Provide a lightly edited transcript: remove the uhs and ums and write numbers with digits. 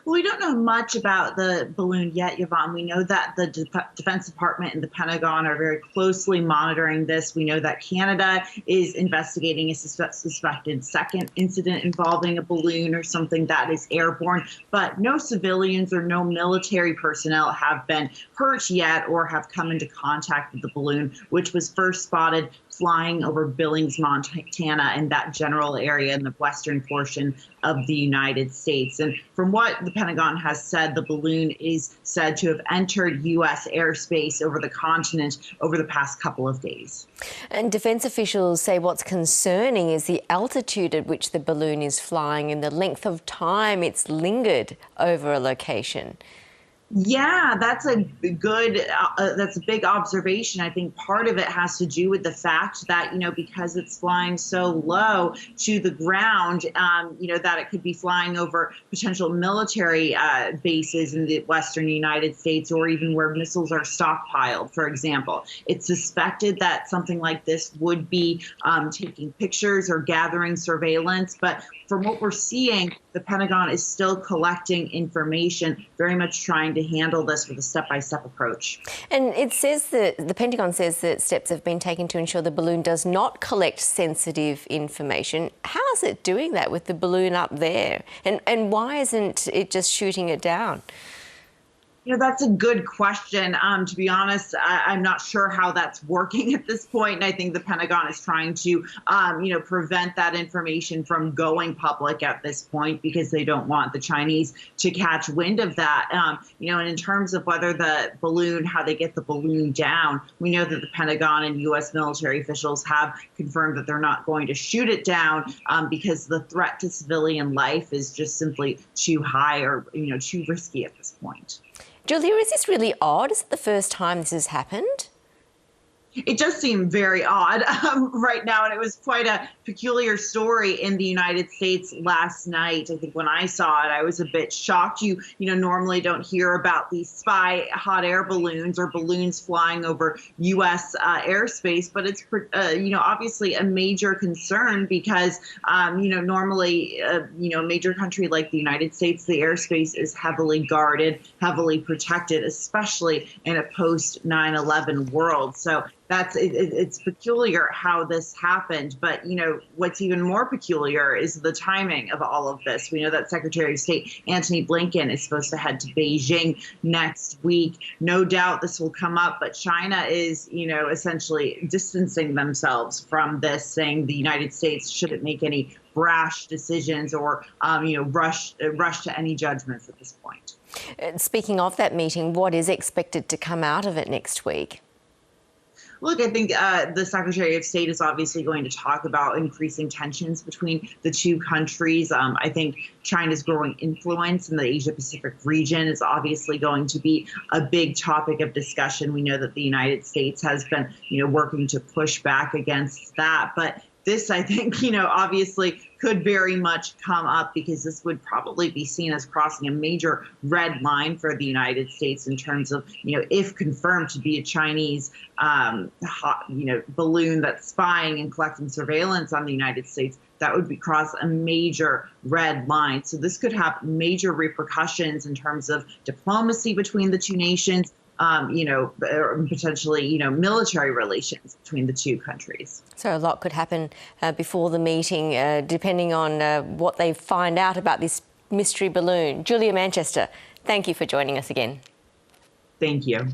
Well, we don't know much about the balloon yet, Yvonne. We know that the Defense Department and the Pentagon are very closely monitoring this. We know that Canada is investigating a suspected second incident involving a balloon or something that is airborne, but no civilians or no military personnel have been hurt yet or have come into contact with the balloon, which was first spotted flying over Billings, Montana, and that general area in the western portion of the United States. And from what the Pentagon has said, the balloon is said to have entered U.S. airspace over the continent over the past couple of days. And defence officials say what's concerning is the altitude at which the balloon is flying and the length of time it's lingered over a location. Yeah, that's a big observation. I think part of it has to do with the fact that, because it's flying so low to the ground, that it could be flying over potential military bases in the western United States or even where missiles are stockpiled, for example. It's suspected that something like this would be taking pictures or gathering surveillance. But from what we're seeing, the Pentagon is still collecting information, very much trying to handle this with a step-by-step approach. And it says that the Pentagon says that steps have been taken to ensure the balloon does not collect sensitive information. How is it doing that with the balloon up there? And why isn't it just shooting it down? That's a good question. To be honest, I'm not sure how that's working at this point. And I think the Pentagon is trying to, prevent that information from going public at this point because they don't want the Chinese to catch wind of that. And in terms of whether the balloon, how they get the balloon down, we know that the Pentagon and U.S. military officials have confirmed that they're not going to shoot it down because the threat to civilian life is just simply too high or, too risky at this point. Julia, is this really odd? Is it the first time this has happened? It does seem very odd right now, and it was quite a peculiar story in the United States last night. I think when I saw it, I was a bit shocked. You normally don't hear about these spy hot air balloons or balloons flying over U.S. airspace, but it's obviously a major concern because normally a major country like the United States, the airspace is heavily guarded, heavily protected, especially in a post 9/11 world. So it's peculiar how this happened, but what's even more peculiar is the timing of all of this. We know that Secretary of State Antony Blinken is supposed to head to Beijing next week. No doubt this will come up, but China is essentially distancing themselves from this, saying the United States shouldn't make any brash decisions or rush to any judgments at this point. Speaking of that meeting, what is expected to come out of it next week? Look, I think the Secretary of State is obviously going to talk about increasing tensions between the two countries. I think China's growing influence in the Asia-Pacific region is obviously going to be a big topic of discussion. We know that the United States has been, working to push back against that. But this, I think, obviously could very much come up because this would probably be seen as crossing a major red line for the United States in terms of, if confirmed to be a Chinese, balloon that's spying and collecting surveillance on the United States, that would cross a major red line. So this could have major repercussions in terms of diplomacy between the two nations, or potentially, military relations between the two countries. So a lot could happen before the meeting, depending on what they find out about this mystery balloon. Julia Manchester, thank you for joining us again. Thank you.